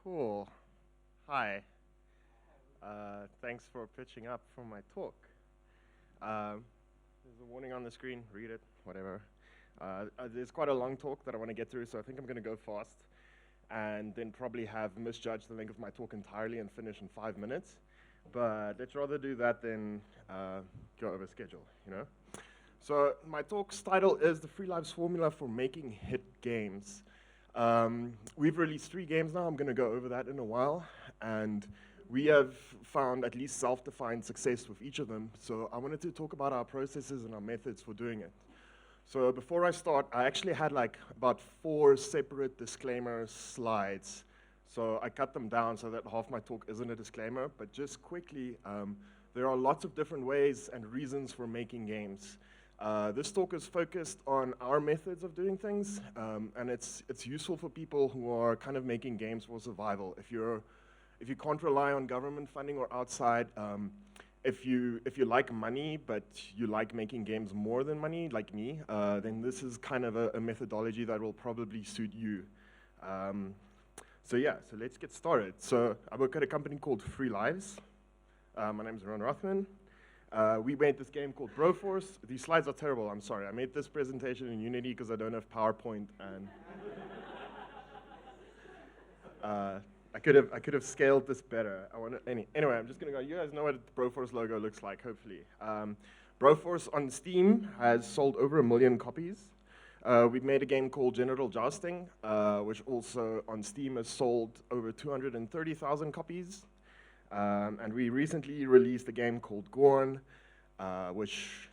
Cool. Hi. Thanks for pitching up for my talk. There's a warning on the screen. Read it, whatever. There's quite a long talk that I want to get through, so I think I'm going to go fast and then probably have misjudged the length of my talk entirely and finish in 5 minutes. But let's rather do that than go over schedule, you know? So my talk's title is The Free Lives Formula for Making Hit Games. We've released 3 games now. I'm going to go over that in a while. And we have found at least self-defined success with each of them. So I wanted to talk about our processes and our methods for doing it. So before I start, I actually had like about 4 separate disclaimer slides. So I cut them down so that half my talk isn't a disclaimer. But just quickly, there are lots of different ways and reasons for making games. This talk is focused on our methods of doing things, and it's useful for people who are kind of making games for survival. If you can't rely on government funding or outside, if you like money but you like making games more than money, like me, then this is kind of a methodology that will probably suit you. So let's get started. So I work at a company called Free Lives. My name is Ruan Rothmann. We made this game called Broforce. These slides are terrible, I'm sorry. I made this presentation in Unity because I don't have PowerPoint, and I could have scaled this better. Anyway, I'm just gonna go. You guys know what the Broforce logo looks like, hopefully. Broforce on Steam has sold over 1 million copies. We've made a game called Genital Jousting, which also on Steam has sold over 230,000 copies. And we recently released a game called GORN, which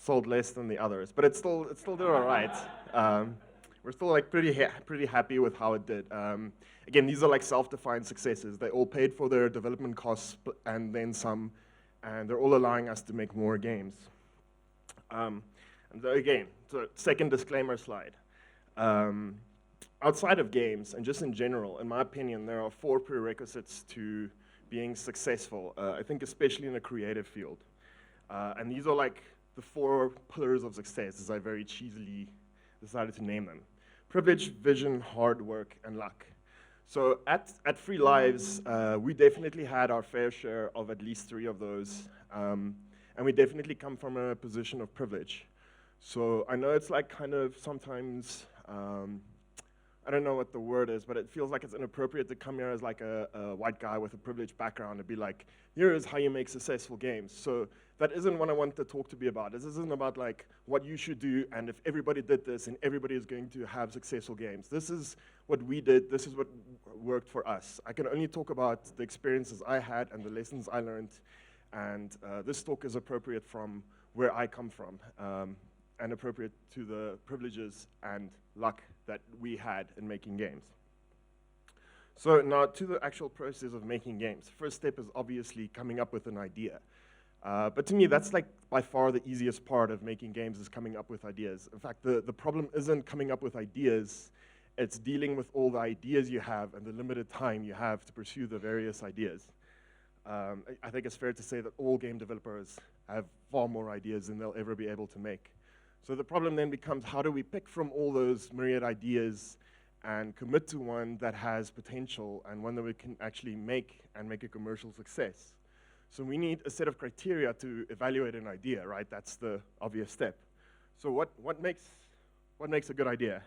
sold less than the others, but it's still did all right. We're still like pretty happy with how it did. Again, these are like self-defined successes. They all paid for their development costs and then some, and they're all allowing us to make more games. And so again, so second disclaimer slide. Outside of games, and just in general, in my opinion, there are 4 prerequisites to being successful, I think especially in a creative field. And these are like the 4 pillars of success, as I very cheesily decided to name them. Privilege, vision, hard work, and luck. So at Free Lives, we definitely had our fair share of at least 3 of those. And we definitely come from a position of privilege. So I know it's like kind of sometimes, I don't know what the word is, but it feels like it's inappropriate to come here as like a white guy with a privileged background and be like, here is how you make successful games. So that isn't what I want the talk to be about. This isn't about like what you should do, and if everybody did this, and everybody is going to have successful games. This is what we did. This is what worked for us. I can only talk about the experiences I had and the lessons I learned, and this talk is appropriate from where I come from. And appropriate to the privileges and luck that we had in making games. So now to the actual process of making games. First step is obviously coming up with an idea. But to me, that's like by far the easiest part of making games is coming up with ideas. In fact, the problem isn't coming up with ideas, it's dealing with all the ideas you have and the limited time you have to pursue the various ideas. I think it's fair to say that all game developers have far more ideas than they'll ever be able to make. So the problem then becomes, how do we pick from all those myriad ideas and commit to one that has potential and one that we can actually make and make a commercial success? So we need a set of criteria to evaluate an idea, right? That's the obvious step. So what makes a good idea?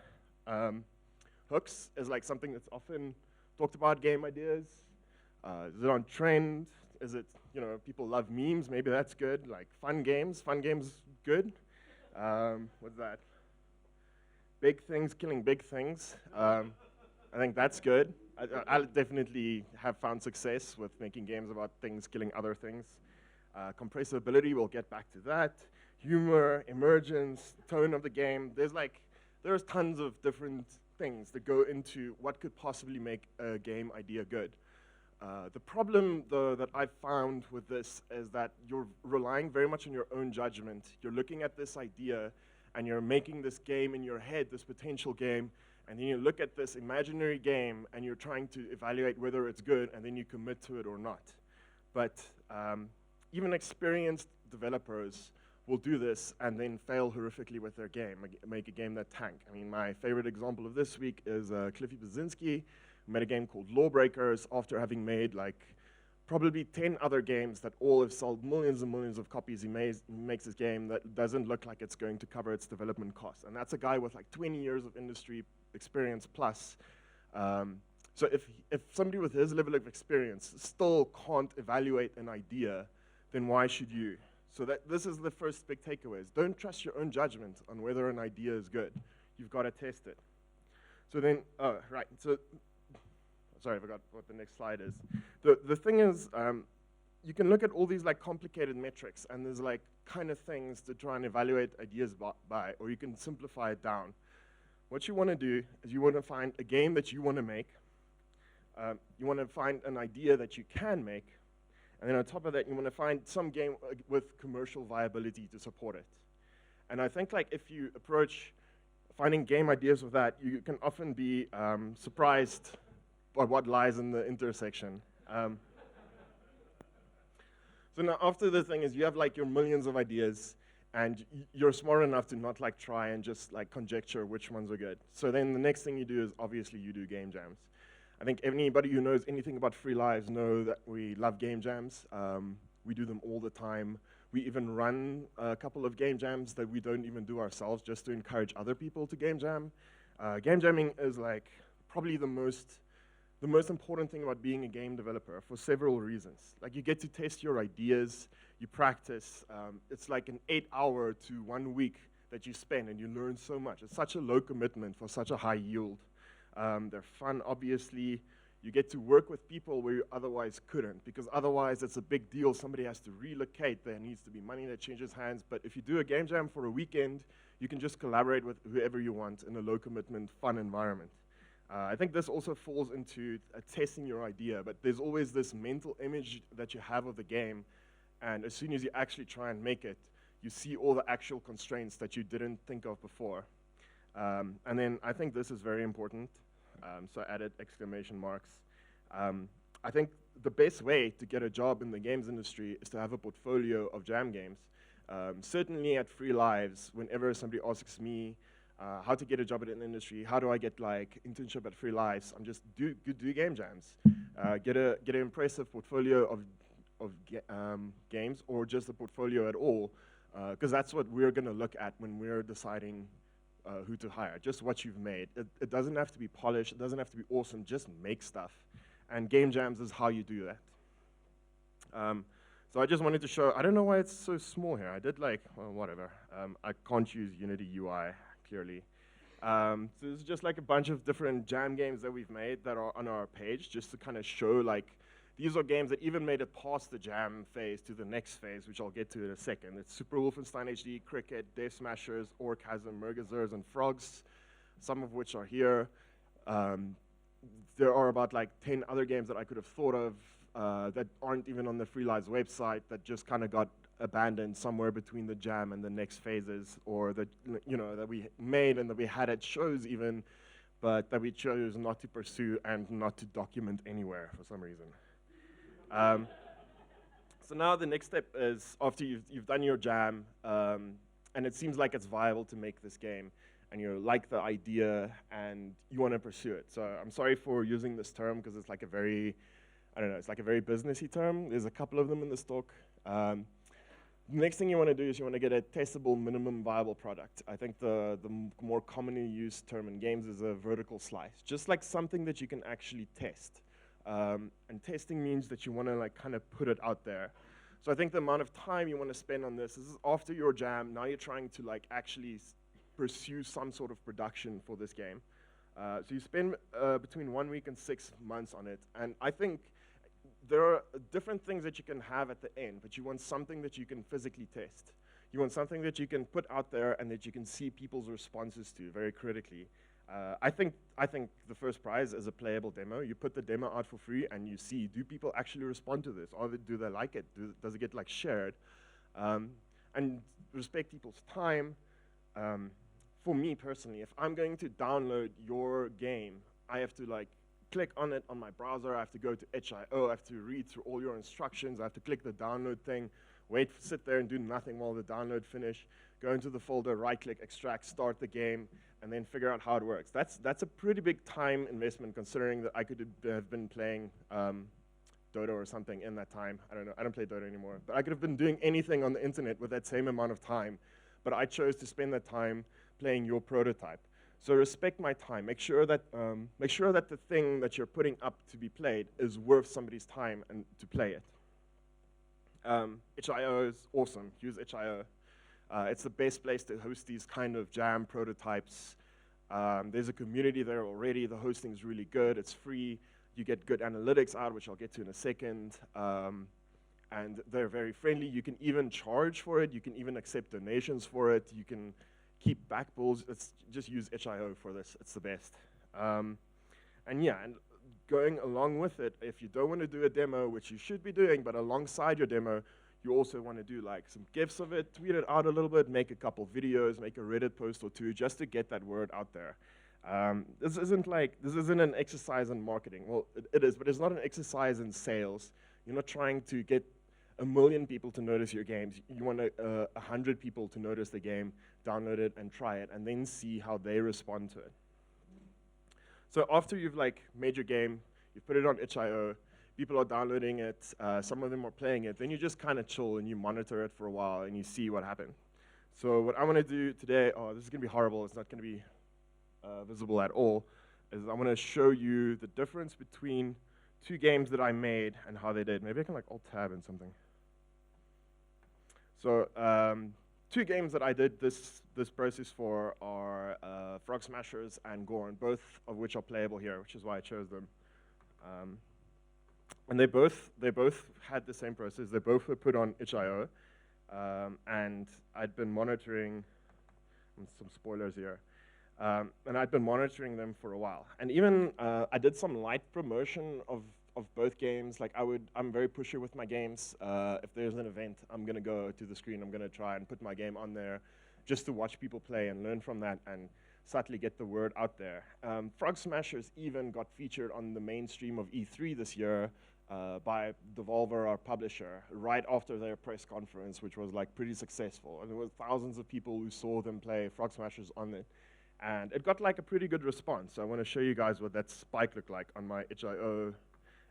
Hooks is like something that's often talked about, game ideas. Is it on trend? Is it, people love memes, maybe that's good. Like fun games good. What's that? Big things killing big things. I think that's good. I definitely have found success with making games about things killing other things. Compressibility, we'll get back to that. Humor, emergence, tone of the game. There's tons of different things that go into what could possibly make a game idea good. The problem, though, that I've found with this is that you're relying very much on your own judgment. You're looking at this idea, and you're making this game in your head, this potential game, and then you look at this imaginary game, and you're trying to evaluate whether it's good, and then you commit to it or not. But even experienced developers will do this and then fail horrifically with their game, make a game that tank. I mean, my favorite example of this week is Cliffy Baczynski, made a game called Lawbreakers after having made like probably 10 other games that all have sold millions and millions of copies. He makes this game that doesn't look like it's going to cover its development costs. And that's a guy with like 20 years of industry experience plus. So if somebody with his level of experience still can't evaluate an idea, then why should you? So this is the first big takeaways. Don't trust your own judgment on whether an idea is good. You've got to test it. So then, right, so sorry, I forgot what the next slide is. The thing is, you can look at all these like complicated metrics, and there's like kind of things to try and evaluate ideas by, or you can simplify it down. What you want to do is you want to find a game that you want to make. You want to find an idea that you can make, and then on top of that, you want to find some game with commercial viability to support it. And I think like if you approach finding game ideas with that, you can often be surprised by what lies in the intersection. So now after the thing is you have like your millions of ideas, and you're smart enough to not like try and just like conjecture which ones are good. So then the next thing you do is obviously you do game jams. I think anybody who knows anything about Free Lives know that we love game jams. We do them all the time. We even run a couple of game jams that we don't even do ourselves just to encourage other people to game jam. Game jamming is like probably the most important thing about being a game developer for several reasons. Like you get to test your ideas, you practice. It's like an 8-hour to 1 week that you spend and you learn so much. It's such a low commitment for such a high yield. They're fun, obviously. You get to work with people where you otherwise couldn't, because otherwise it's a big deal. Somebody has to relocate. There needs to be money that changes hands. But if you do a game jam for a weekend, you can just collaborate with whoever you want in a low commitment, fun environment. I think this also falls into testing your idea, but there's always this mental image that you have of the game, and as soon as you actually try and make it, you see all the actual constraints that you didn't think of before. And then I think this is very important. So I added exclamation marks. I think the best way to get a job in the games industry is to have a portfolio of jam games. Certainly at Free Lives, whenever somebody asks me how to get a job in the industry, how do I get like internship at Free Lives, I'm just do game jams. Get an impressive portfolio of games, or just a portfolio at all, because that's what we're going to look at when we're deciding who to hire, just what you've made. It doesn't have to be polished, it doesn't have to be awesome, just make stuff. And game jams is how you do that. So I just wanted to show, I don't know why it's so small here. I did like, well, whatever. I can't use Unity UI, clearly. So it's just like a bunch of different jam games that we've made that are on our page, just to kind of show like, these are games that even made it past the jam phase to the next phase, which I'll get to in a second. It's Super Wolfenstein HD, Cricket, Death Smashers, Orgasm, Mergazers, and Frogs, some of which are here. There are about like 10 other games that I could have thought of that aren't even on the Free Lives website, that just kind of got abandoned somewhere between the jam and the next phases, or that, you know, that we made and that we had at shows even, but that we chose not to pursue and not to document anywhere for some reason. So now the next step is, after you've done your jam, and it seems like it's viable to make this game, and you like the idea, and you want to pursue it. So I'm sorry for using this term, because it's like a very, I don't know, it's like a very businessy term. There's a couple of them in this talk. The next thing you want to do is you want to get a testable minimum viable product. I think the more commonly used term in games is a vertical slice, just like something that you can actually test. And testing means that you want to like kind of put it out there. So I think the amount of time you want to spend on this is after your jam. Now you're trying to like actually pursue some sort of production for this game. So you spend between 1 week and 6 months on it. And I think there are different things that you can have at the end, but you want something that you can physically test. You want something that you can put out there and that you can see people's responses to very critically. I think the first prize is a playable demo. You put the demo out for free and you see, do people actually respond to this? Or do they like it? Does it get like shared? And respect people's time. For me personally, if I'm going to download your game, I have to like click on it on my browser. I have to go to itch.io. I have to read through all your instructions. I have to click the download thing. sit there and do nothing while the download finish, go into the folder, right-click, extract, start the game, and then figure out how it works. That's a pretty big time investment, considering that I could have been playing Dota or something in that time. I don't know, I don't play Dota anymore. But I could have been doing anything on the internet with that same amount of time, but I chose to spend that time playing your prototype. So respect my time. Make sure that the thing that you're putting up to be played is worth somebody's time and to play it. itch.io is awesome. Use itch.io. It's the best place to host these kind of jam prototypes. There's a community there already. The hosting is really good. It's free. You get good analytics out, which I'll get to in a second. And they're very friendly. You can even charge for it. You can even accept donations for it. You can keep back bulls. Just use itch.io for this. It's the best. And yeah, and going along with it, if you don't want to do a demo, which you should be doing, but alongside your demo, you also want to do like some GIFs of it, tweet it out a little bit, make a couple videos, make a Reddit post or two, just to get that word out there. This isn't an exercise in marketing. Well, it is, but it's not an exercise in sales. You're not trying to get 1 million people to notice your games. You want 100 people to notice the game, download it, and try it, and then see how they respond to it. So after you've like made your game, you've put it on itch.io, people are downloading it, some of them are playing it, then you just kind of chill and you monitor it for a while and you see what happened. So what I want to do today, this is going to be horrible, it's not going to be visible at all, is I want to show you the difference between 2 games that I made and how they did. Maybe I can like Alt-Tab and something. So 2 games that I did this process for are Frog Smashers and GORN, both of which are playable here, which is why I chose them. And they both had the same process. They both were put on itch.io, and I'd been monitoring, some spoilers here, and I'd been monitoring them for a while. And even I did some light promotion of both games. Like I'm very pushy with my games. If there's an event, I'm gonna go to the screen, I'm gonna try and put my game on there just to watch people play and learn from that and subtly get the word out there. Frog Smashers even got featured on the mainstream of E3 this year by Devolver, our publisher, right after their press conference, which was like pretty successful. And there were thousands of people who saw them play Frog Smashers on it. And it got like a pretty good response. So I want to show you guys what that spike looked like on my itch.io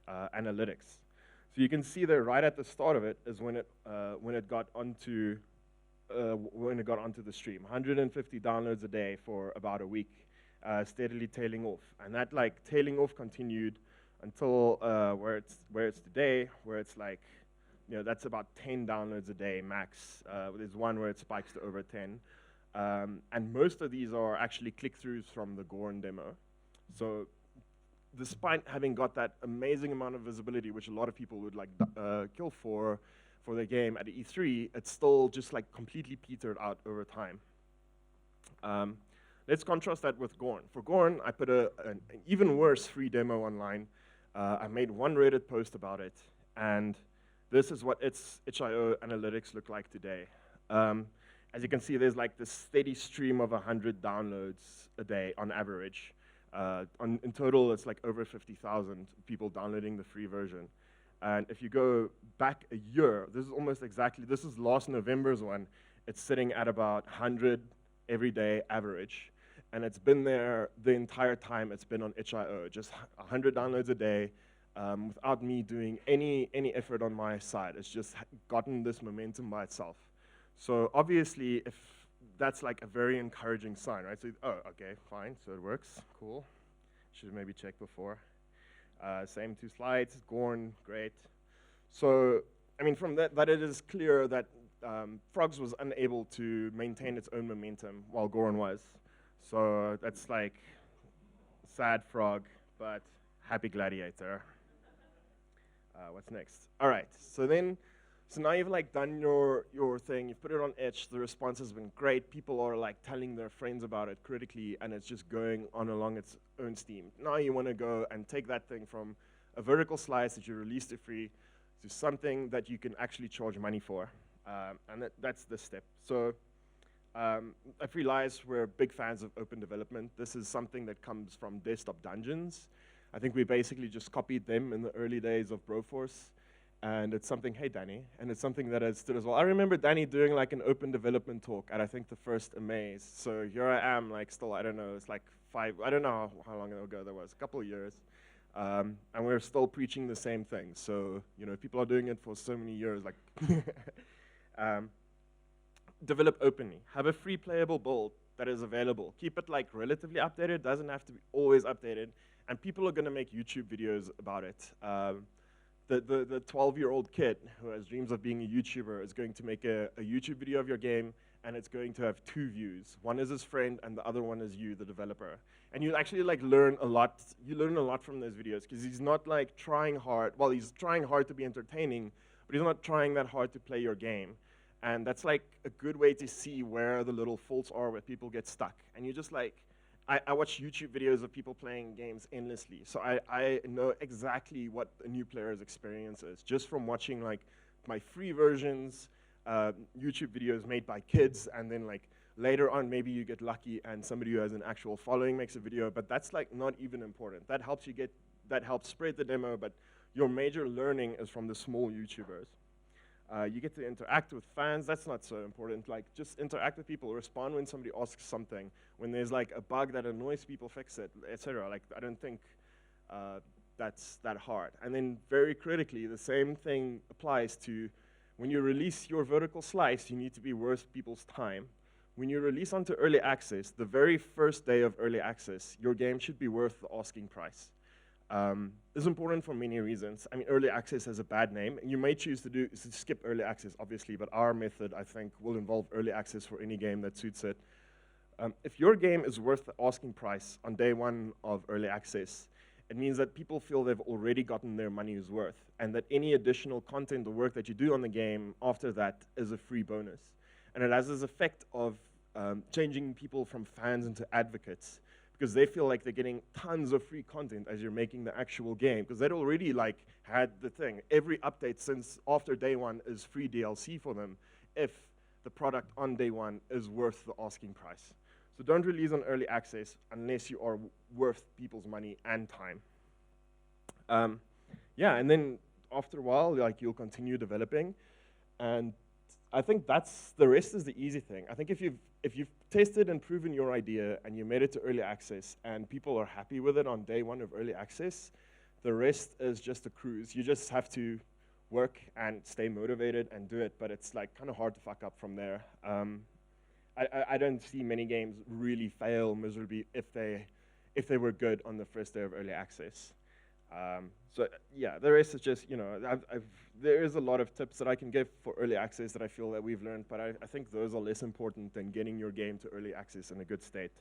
analytics. So you can see there right at the start of it is when it got onto the stream. 150 downloads a day for about a week, steadily tailing off. And that like tailing off continued until where it's today, where it's like, that's about 10 downloads a day max. There's one where it spikes to over 10. And most of these are actually click-throughs from the GORN demo. So despite having got that amazing amount of visibility, which a lot of people would like kill for their game at E3, it's still just like completely petered out over time. Let's contrast that with GORN. For GORN, I put an even worse free demo online. I made one Reddit post about it, and this is what its itch.io analytics look like today. As you can see, there's like this steady stream of 100 downloads a day on average. In total, it's like over 50,000 people downloading the free version. And if you go back a year, this is last November's one, it's sitting at about 100 every day average. And it's been there the entire time it's been on itch.io, just 100 downloads a day without me doing any effort on my side. It's just gotten this momentum by itself. So obviously, if that's like a very encouraging sign, right? So, okay, fine, so it works, cool. Should maybe check before. Same 2 slides, GORN, great. So, I mean, from that it is clear that Frogs was unable to maintain its own momentum while GORN was. So that's like sad frog, but happy gladiator. What's next? All right, so now you've like done your thing, you've put it on itch, the response has been great, people are like telling their friends about it critically, and it's just going on along its own steam. Now you want to go and take that thing from a vertical slice that you released it free to something that you can actually charge money for, and that's the step. So at Free Lies, we're big fans of open development. This is something that comes from Desktop Dungeons. I think we basically just copied them in the early days of Broforce. And it's something, hey Danny, and it's something that has stood as well. I remember Danny doing like an open development talk at I think the first Amaze. So here I am, like still, I don't know, it's like I don't know how long ago that was, a couple of years. And we're still preaching the same thing. So, you know, people are doing it for so many years, like, develop openly. Have a free playable build that is available. Keep it like relatively updated, doesn't have to be always updated. And people are gonna make YouTube videos about it. The 12-year-old kid who has dreams of being a YouTuber is going to make a YouTube video of your game, and it's going to have 2 views. One is his friend, and the other one is you, the developer. And you actually like learn a lot. You learn a lot from those videos because he's not like trying hard. Well, he's trying hard to be entertaining, but he's not trying that hard to play your game. And that's like a good way to see where the little faults are where people get stuck. And you just like, I watch YouTube videos of people playing games endlessly, so I know exactly what a new player's experience is, just from watching like my free versions, YouTube videos made by kids, and then like later on maybe you get lucky and somebody who has an actual following makes a video, but that's like not even important. That helps spread the demo, but your major learning is from the small YouTubers. You get to interact with fans, that's not so important. Like, just interact with people, respond when somebody asks something. When there's like a bug that annoys people, fix it, etc. Like, I don't think that's that hard. And then very critically, the same thing applies to when you release your vertical slice, you need to be worth people's time. When you release onto early access, the very first day of early access, your game should be worth the asking price. It's important for many reasons. I mean, early access has a bad name. You may choose to skip early access, obviously, but our method, I think, will involve early access for any game that suits it. If your game is worth the asking price on day 1 of early access, it means that people feel they've already gotten their money's worth, and that any additional content or work that you do on the game after that is a free bonus. And it has this effect of changing people from fans into advocates, because they feel like they're getting tons of free content as you're making the actual game, because they'd already like had the thing. Every update since after day 1 is free DLC for them if the product on day 1 is worth the asking price. So don't release on early access unless you are worth people's money and time. Yeah, and then after a while, like, you'll continue developing, and I think the rest is the easy thing. I think if you've tested and proven your idea and you made it to early access and people are happy with it on day 1 of early access, the rest is just a cruise. You just have to work and stay motivated and do it, but it's like kind of hard to fuck up from there. I don't see many games really fail miserably if they were good on the first day of early access. So yeah, the rest is just, you know, there is a lot of tips that I can give for early access that I feel that we've learned, but I think those are less important than getting your game to early access in a good state.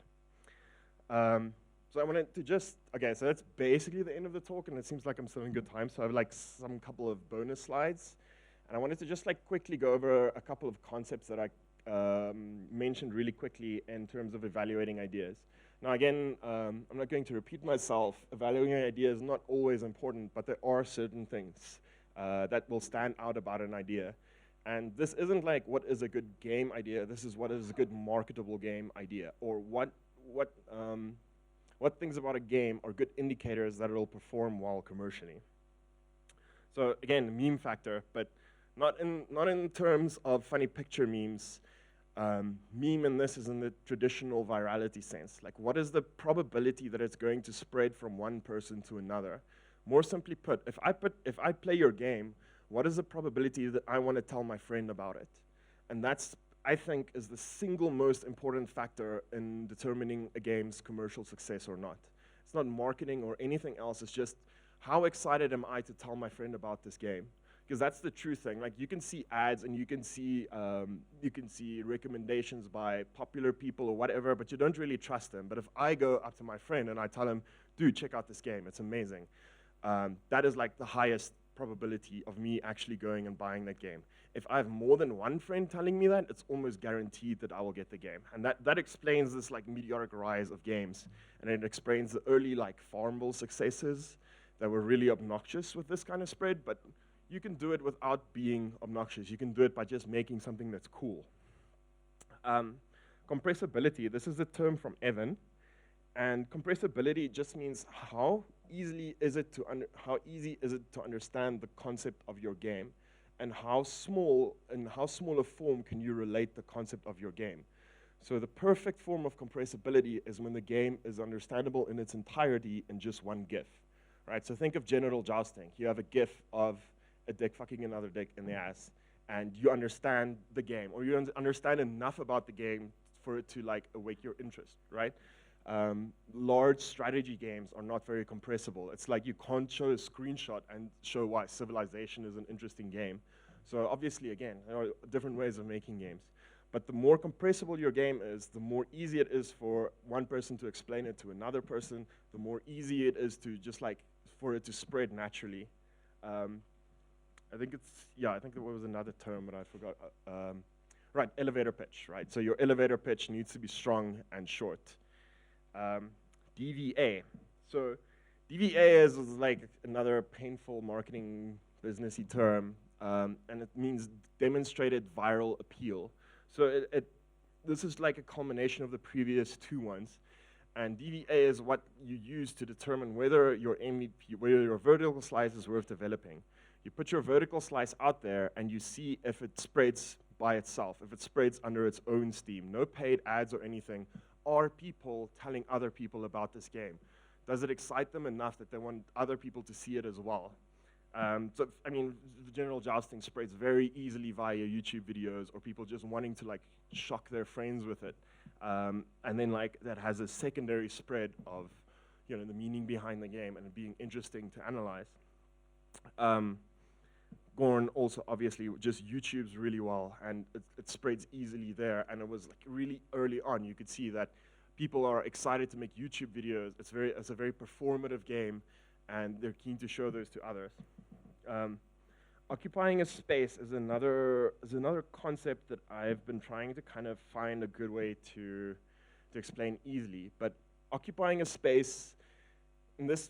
So I wanted to okay, so that's basically the end of the talk, and it seems like I'm still in good time, so I have like some couple of bonus slides. And I wanted to just like quickly go over a couple of concepts that I mentioned really quickly in terms of evaluating ideas. Now again, I'm not going to repeat myself. Evaluating an idea is not always important, but there are certain things that will stand out about an idea. And this isn't like what is a good game idea, this is what is a good marketable game idea, or what things about a game are good indicators that it'll perform well commercially. So again, the meme factor, but not in terms of funny picture memes. Meme in this is in the traditional virality sense. Like, what is the probability that it's going to spread from one person to another? More simply put, if I play your game, what is the probability that I want to tell my friend about it? And that's, I think, is the single most important factor in determining a game's commercial success or not. It's not marketing or anything else, it's just how excited am I to tell my friend about this game? Because that's the true thing. Like, you can see ads and you can see recommendations by popular people or whatever, but you don't really trust them. But if I go up to my friend and I tell him, dude, check out this game, it's amazing, that is like the highest probability of me actually going and buying that game. If I have more than one friend telling me that, it's almost guaranteed that I will get the game. And that explains this like meteoric rise of games. And it explains the early like Farmville successes that were really obnoxious with this kind of spread, but you can do it without being obnoxious. You can do it by just making something that's cool. Compressibility, this is a term from Evan, and compressibility just means how easy is it to understand the concept of your game, and how small a form can you relate the concept of your game. So the perfect form of compressibility is when the game is understandable in its entirety in just one GIF, right? So think of Genital Jousting. You have a GIF of a dick fucking another dick in the ass, and you understand the game, or you understand enough about the game for it to like awake your interest, right? Large strategy games are not very compressible. It's like you can't show a screenshot and show why Civilization is an interesting game. So obviously, again, there are different ways of making games. But the more compressible your game is, the more easy it is for one person to explain it to another person, the more easy it is to just like, for it to spread naturally. I think there was another term, but I forgot. Right, elevator pitch, right? So your elevator pitch needs to be strong and short. DVA. So DVA is like another painful marketing businessy term, and it means demonstrated viral appeal. So this is like a combination of the previous two ones, and DVA is what you use to determine whether your MVP, whether your vertical slice is worth developing. You put your vertical slice out there, and you see if it spreads by itself, if it spreads under its own steam. No paid ads or anything. Are people telling other people about this game? Does it excite them enough that they want other people to see it as well? So, I mean, Genital Jousting spreads very easily via YouTube videos, or people just wanting to like shock their friends with it. And then like that has a secondary spread of, you know, the meaning behind the game and it being interesting to analyze. GORN also obviously just YouTubes really well, and it spreads easily there. And it was like really early on, you could see that people are excited to make YouTube videos. It's a very performative game, and they're keen to show those to others. Occupying a space is another concept that I've been trying to kind of find a good way to explain easily. But occupying a space, in this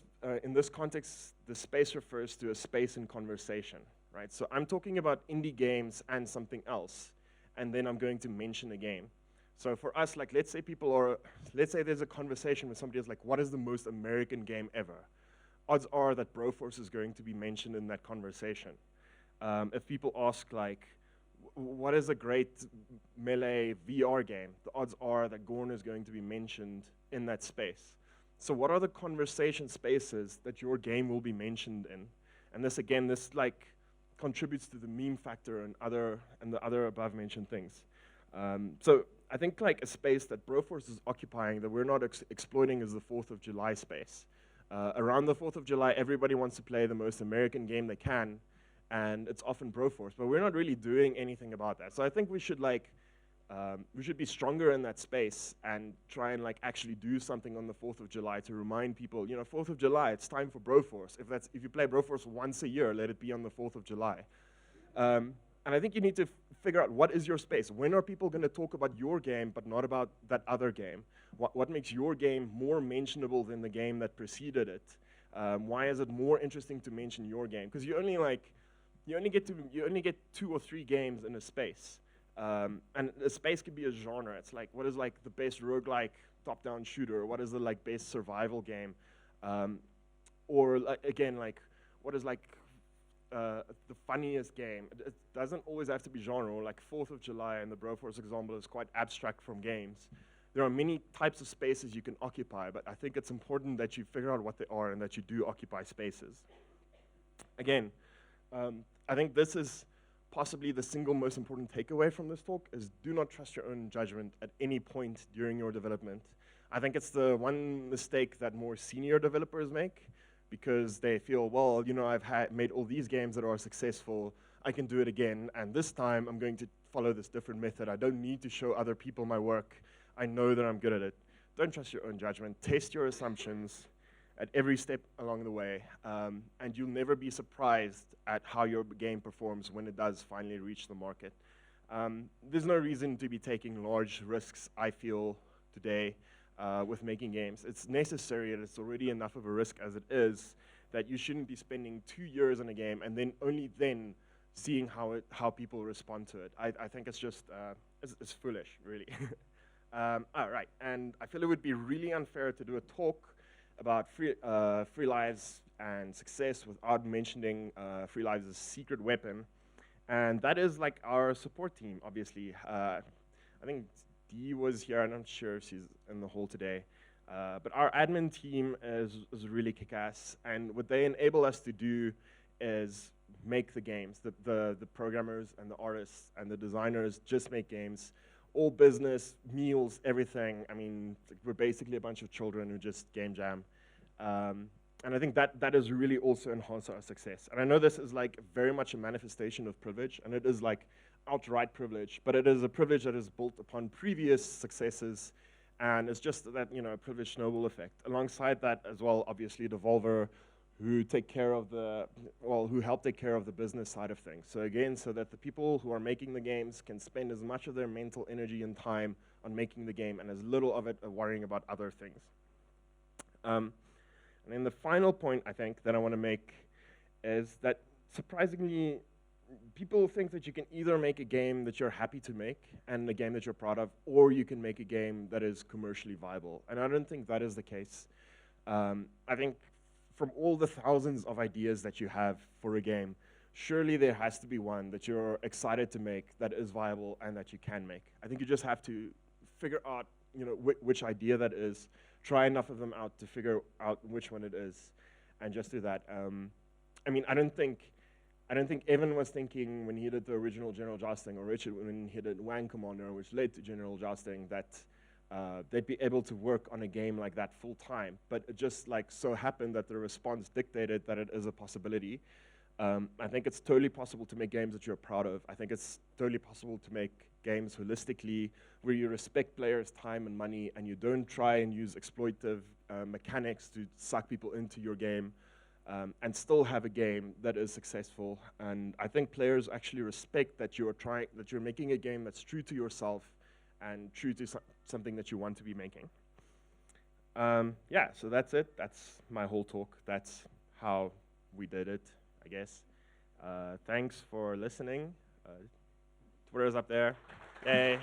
context, the space refers to a space in conversation, right? So I'm talking about indie games and something else, and then I'm going to mention a game. So for us, like, let's say there's a conversation with somebody who's like, what is the most American game ever? Odds are that Broforce is going to be mentioned in that conversation. If people ask, like, what is a great melee VR game? The odds are that GORN is going to be mentioned in that space. So what are the conversation spaces that your game will be mentioned in? And this, again, like, contributes to the meme factor and the other above-mentioned things. So I think, like, a space that Broforce is occupying that we're not exploiting is the 4th of July space. Around the 4th of July, everybody wants to play the most American game they can, and it's often Broforce, but we're not really doing anything about that. So I think we should be stronger in that space and try and like actually do something on the 4th of July to remind people, you know, 4th of July, it's time for Broforce. If you play Broforce once a year, let it be on the 4th of July. And I think you need to figure out what is your space. When are people going to talk about your game but not about that other game? What makes your game more mentionable than the game that preceded it? Why is it more interesting to mention your game? Because you only get 2 or 3 games in a space. And a space could be a genre. It's like, what is like the best roguelike top-down shooter? What is the like best survival game? Or again, like, what is like the funniest game? It doesn't always have to be genre. Like 4th of July and the Broforce example is quite abstract from games. There are many types of spaces you can occupy, but I think it's important that you figure out what they are and that you do occupy spaces. Again, I think this is possibly the single most important takeaway from this talk is do not trust your own judgment at any point during your development. I think it's the one mistake that more senior developers make because they feel, well, you know, I've made all these games that are successful, I can do it again, and this time I'm going to follow this different method. I don't need to show other people my work. I know that I'm good at it. Don't trust your own judgment. Test your assumptions at every step along the way, and you'll never be surprised at how your game performs when it does finally reach the market. There's no reason to be taking large risks, I feel, today with making games. It's necessary, and it's already enough of a risk as it is, that you shouldn't be spending 2 years in a game and then only then seeing how people respond to it. I think it's just, it's foolish, really. All right, and I feel it would be really unfair to do a talk about free lives and success without mentioning free lives as a secret weapon. And that is like our support team, obviously. I think Dee was here, and I'm not sure if she's in the hall today. But our admin team is really kick-ass, and what they enable us to do is make the games. The programmers and the artists and the designers just make games. All business, meals, everything. I mean, we're basically a bunch of children who just game jam. And I think that has really also enhanced our success. And I know this is like very much a manifestation of privilege, and it is like outright privilege, but it is a privilege that is built upon previous successes, and it's just that, you know, privilege snowball effect. Alongside that as well, obviously, Devolver, who take care of who help take care of the business side of things. So again, so that the people who are making the games can spend as much of their mental energy and time on making the game and as little of it worrying about other things. And then the final point, I think, that I want to make is that surprisingly, people think that you can either make a game that you're happy to make and a game that you're proud of, or you can make a game that is commercially viable. And I don't think that is the case. I think from all the thousands of ideas that you have for a game, surely there has to be one that you're excited to make that is viable and that you can make. I think you just have to figure out, you know, which idea that is, try enough of them out to figure out which one it is, and just do that. I mean, I don't think Evan was thinking when he did the original General Jousting, or Richard when he did Wang Commander, which led to General Jousting, that they'd be able to work on a game like that full time. But it just like so happened that the response dictated that it is a possibility. I think it's totally possible to make games that you're proud of. I think it's totally possible to make games holistically where you respect players' time and money, and you don't try and use exploitative mechanics to suck people into your game, and still have a game that is successful. And I think players actually respect that you're making a game that's true to yourself and true to something that you want to be making. Yeah, so that's it. That's my whole talk. That's how we did it, I guess. Thanks for listening. Twitter's up there. Yay.